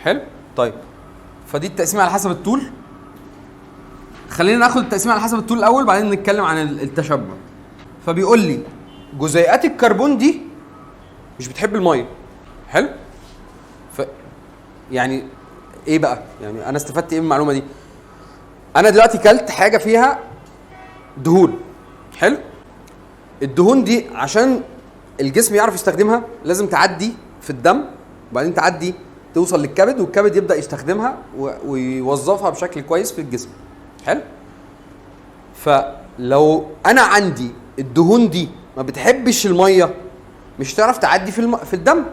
حلو. طيب فدي التقسيمه على حسب الطول. خلينا ناخد التقسيمه على حسب الطول الاول بعدين نتكلم عن التشبع. فبيقول لي جزيئات الكربون دي مش بتحب الميه. حلو. يعني ايه بقى؟ يعني انا استفدت ايه من المعلومه دي؟ انا دلوقتي كلت حاجه فيها دهون. حلو. الدهون دي عشان الجسم يعرف يستخدمها لازم تعدي في الدم وبعدين تعدي توصل للكبد والكبد يبدا يستخدمها ويوظفها بشكل كويس في الجسم. حلو. فلو انا عندي الدهون دي ما بتحبش الميه مش هتعرف تعدي في الدم